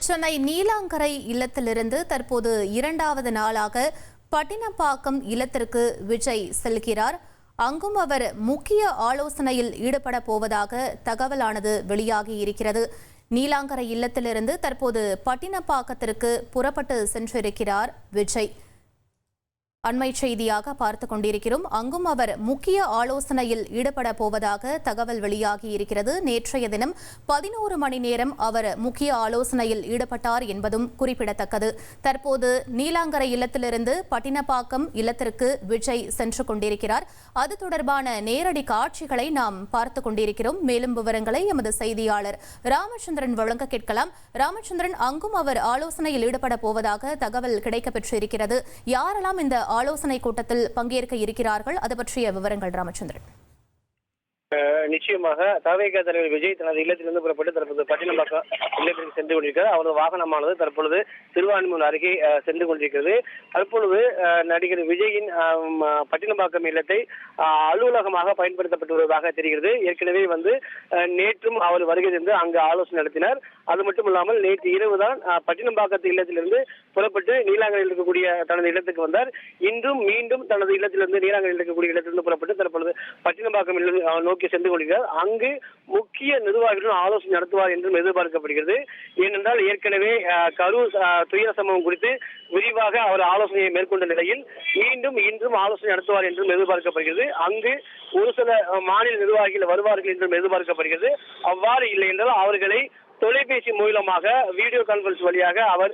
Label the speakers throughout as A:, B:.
A: சென்னை நீலாங்கரை இல்லத்திலிருந்து தற்போது இரண்டாவது நாளாக பட்டினப்பாக்கம் இல்லத்திற்கு விஜய் செல்கிறார். அங்கும் அவர் முக்கிய ஆலோசனையில் ஈடுபட போவதாக தகவலானது வெளியாகி இருக்கிறது. நீலாங்கரை இல்லத்திலிருந்து தற்போது பட்டினப்பாக்கத்திற்கு புறப்பட்டு சென்றிருக்கிறார் விஜய். அண்மை செய்தியாக பார்த்து கொண்டிருக்கிறோம். அங்கும் அவர் முக்கிய ஆலோசனையில் ஈடுபட போவதாக தகவல் வெளியாகி இருக்கிறது. நேற்றைய தினம் 11 மணி நேரம் அவர் முக்கிய ஆலோசனையில் ஈடுபட்டார் என்பதும் குறிப்பிடத்தக்கது. தற்போது நீலாங்கரை இல்லத்திலிருந்து பட்டினப்பாக்கம் இல்லத்திற்கு விஜய் சென்று கொண்டிருக்கிறார். அது தொடர்பான நேரடி காட்சிகளை நாம் பார்த்து கொண்டிருக்கிறோம். மேலும் விவரங்களை எமது செய்தியாளர் ராமச்சந்திரன் வழங்க கேட்கலாம். ராமச்சந்திரன், அங்கும் அவர் ஆலோசனையில் ஈடுபட போவதாக தகவல் கிடைக்கப்பெற்றிருக்கிறது. யாரெல்லாம் இந்த ஆலோசனை கூட்டத்தில் பங்கேற்க இருக்கிறார்கள்? அது பற்றிய விவரங்கள் ராமச்சந்திரன்.
B: நிச்சயமாக தவேக தலைவர் விஜய் தனது இல்லத்திலிருந்து புறப்பட்டு தற்போது பட்டினப்பாக்கம் இல்லத்திற்கு சென்று கொண்டிருக்கிறார். அவரது வாகனமானது தற்பொழுது திருவான்மூர் அருகே சென்று கொண்டிருக்கிறது. தற்பொழுது நடிகர் விஜயின் பட்டினப்பாக்கம் இல்லத்தை அலுவலகமாக பயன்படுத்தப்பட்டு வருவதாக தெரிகிறது. ஏற்கனவே நேற்றும் அவர் வருகை தந்து அங்கு ஆலோசனை நடத்தினார். அது மட்டும் இல்லாமல் நேற்று இரவுதான் பட்டினப்பாக்கத்து இல்லத்திலிருந்து புறப்பட்டு நீலாங்கரையில் இருக்கக்கூடிய தனது இல்லத்துக்கு வந்தார். இன்றும் மீண்டும் தனது இல்லத்திலிருந்து நீலாங்கரையில் இருக்கக்கூடிய இல்லத்திலிருந்து புறப்பட்டு தற்பொழுது பட்டினப்பாக்கம் நோக்கி சென்று கொள்கிறார். அங்கு முக்கிய நிர்வாகிகளுடன் ஆலோசனை நடத்துவார் என்றும் எதிர்பார்க்கப்படுகிறது. ஏனென்றால் ஏற்கனவே கரூர் துயர சம்பவம் குறித்து விரிவாக அவர் ஆலோசனையை மேற்கொண்ட நிலையில் மீண்டும் இன்றும் ஆலோசனை நடத்துவார் என்றும் எதிர்பார்க்கப்படுகிறது. அங்கு ஒரு சில மாநில நிர்வாகிகள் வருவார்கள் என்றும் எதிர்பார்க்கப்படுகிறது. அவ்வாறு இல்லை என்றால் அவர்களை தொலைபேசி மூலமாக வீடியோ கான்பரன்ஸ் வழியாக அவர்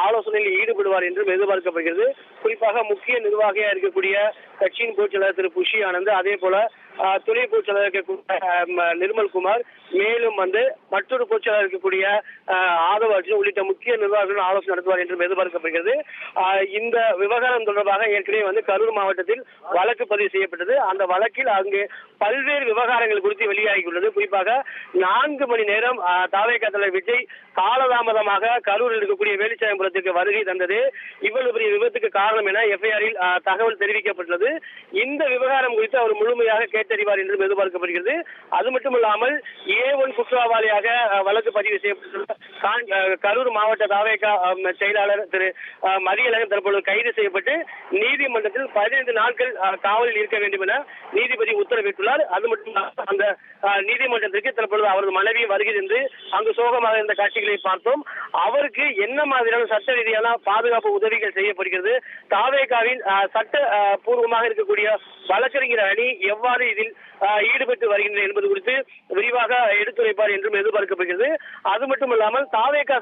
B: ஆலோசனையில் ஈடுபடுவார் என்றும் எதிர்பார்க்கப்படுகிறது. குறிப்பாக முக்கிய நிர்வாகியாக இருக்கக்கூடிய கட்சியின் பொதுச்செயலாளர் திரு புஷி ஆனந்த், அதே போல துணை பொதுச்செயலாளர் இருக்கக்கூடிய நிர்மல்குமார், மேலும் மற்றொரு பொதுச்செயலாளர் இருக்கக்கூடிய ஆதவ அர்ஜுன் உள்ளிட்ட முக்கிய நிர்வாகிகளுடன் ஆலோசனை நடத்துவார் என்றும் எதிர்பார்க்கப்படுகிறது. இந்த விவகாரம் தொடர்பாக ஏற்கனவே கரூர் மாவட்டத்தில் வழக்கு பதிவு செய்யப்பட்டது. அந்த வழக்கில் அங்கு பல்வேறு விவகாரங்கள் குறித்து வெளியாகியுள்ளது. குறிப்பாக 4 மணி நேரம் தவேக தலைவர் விஜய் காலதாமதமாக கரூரில் இருக்கக்கூடிய வேலுச்சாமிபுரத்திற்கு வருகை தந்தது இவ்வளவு பெரிய விபத்துக்கு காரணம் என எஃப்ஐஆரில் தகவல் தெரிவிக்கப்பட்டுள்ளது. இந்த விவகாரம் குறித்து அவர் முழுமையாக கேட்டறிவார் என்றும் எதிர்பார்க்கப்படுகிறது. அது மட்டுமல்லாமல் A1 குற்றவாளியாக வழக்கு பதிவு செய்யப்பட்டுள்ள கரூர் மாவட்ட தவேக செயலாளர் திரு மதியழகன் தற்பொழுது கைது செய்யப்பட்டு நீதிமன்றத்தில் 15 நாட்கள் காவலில் இருக்க வேண்டும் என நீதிபதி உத்தரவிட்டுள்ளார். அது மட்டும் அந்த நீதிமன்றத்திற்கு தற்பொழுது அவரது மனைவி வருகை என்று அங்கு சோகமாக இருந்த காட்சிகளை பார்த்தோம். அவருக்கு என்ன மாதிரியான சட்ட ரீதியான பாதுகாப்பு உதவிகள் செய்யப்படுகிறது, தவேகாவின் சட்ட பூர்வமாக இருக்கக்கூடிய வழக்கறிஞர் அணி எவ்வாறு இதில் ஈடுபட்டு வருகின்றனர் என்பது குறித்து விரிவாக எடுத்துரைப்பார் என்றும் எதிர்பார்க்கப்படுகிறது. அது மட்டுமல்லாமல் தவேகா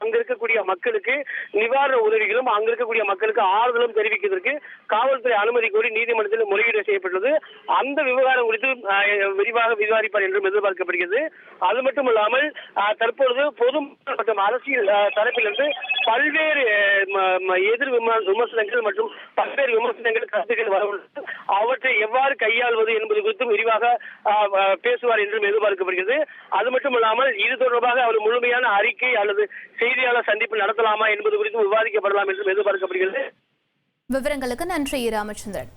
B: அங்க இருக்கக்கூடிய மக்களுக்கு நிவாரண உதவிகளும் அங்க இருக்கக்கூடிய மக்களுக்கு ஆறுதலும் தெரிவிப்பதற்கு காவல்துறை அனுமதி கோரி நீதிமன்றத்தில் முறையீடு செய்யப்பட்டுள்ளது. அந்த விவகாரம் குறித்து விரிவாக விவாதிப்பார் என்றும் எதிர்பார்க்கப்படுகிறது. அது மட்டுமல்லாமல் தற்பொழுது பொது மற்றும் அரசியல் தரப்பிலிருந்து பல்வேறு எதிர் விமர்சனங்கள் மற்றும் பல்வேறு விமர்சனங்கள் கருத்துக்கள் வரவுள்ளது. அவற்றை எவ்வாறு கையாள்வது என்பது குறித்தும் விரிவாக பேசுவார் என்றும் எதிர்பார்க்கப்படுகிறது. அது மட்டுமல்லாமல் இது தொடர்பாக அவர் முழுமையான அறிக்கை அல்லது செய்தியாளர் சந்திப்பு நடத்தலாமா என்பது குறித்தும் விவாதிக்கப்படலாம் என்றும் எதிர்பார்க்கப்படுகிறது.
A: விவரங்களுக்கு நன்றி ராமச்சந்திரன்.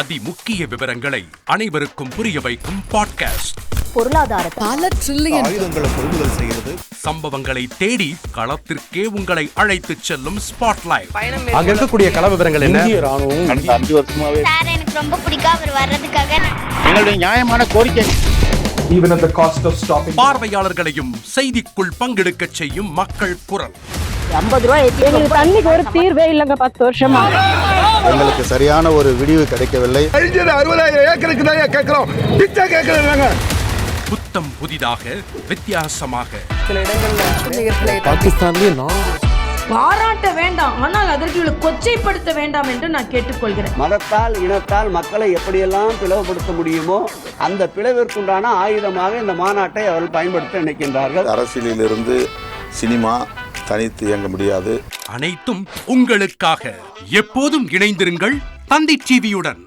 C: அதிமுக்கிய விவரங்களை அனைவருக்கும் புரிய வைக்கும் பாட்காஸ்ட்.
A: பொருளாதார
D: பல ட்ரில்லியன்
E: ஆயுதங்களை கொள்முதல் செய்கிறது.
C: சம்பவங்களை தேடி களத்திற்கே உங்களை அழைத்துச் செல்லும் ஸ்பாட்லைட்.
F: அங்க இருக்கக்கூடிய கள விவரங்கள் என்ன?
E: இந்திய ராணுவம் கடந்த 5 வருஷமாவே
G: சார் எனக்கு ரொம்ப பிடிக்கும் அவர் வர்றதுக்காக.
E: எங்களுடைய நியாயமான கோரிக்கை.
F: Even at the cost of stopping.
C: பார்வையாளர்களையும் செய்திக்குள் பங்கெடுக்க செய்யும் மக்கள் குரல்.
H: 50 ரூபாய் எங்களுக்கு தண்ணிக்கு ஒரு தீர்வே இல்லங்க 10 வருஷமா.
E: எங்களுக்கு சரியான ஒரு விடிவு கிடைக்கவில்லை.
F: 60,000 ஏக்கருக்கு தான் கேக்குறோம். பிச்சை கேக்குறாங்க.
C: புத்தம் புதிதாக வித்தியாசமாக
D: சில இடங்கள்ல
E: பாகிஸ்தான்லயே
H: பாராட்ட வேண்டாம், ஆனால் அதற்கு கொச்சைப்படுத்த வேண்டாம் என்று நான் கேட்டுக்கொள்கிறேன்.
I: மதத்தால் இனத்தால் மக்களை எப்படியெல்லாம் பிளவுபடுத்த முடியுமோ அந்த பிளவிற்குண்டான ஆயுதமாக இந்த மாநாட்டை அவர்கள் பயன்படுத்த நினைக்கின்றார்கள்.
E: அரசியலிலிருந்து சினிமா தனித்து இயங்க முடியாது.
C: அனைத்தும் உங்களுக்காக. எப்போதும் இணைந்திருங்கள் தந்தி டிவியுடன்.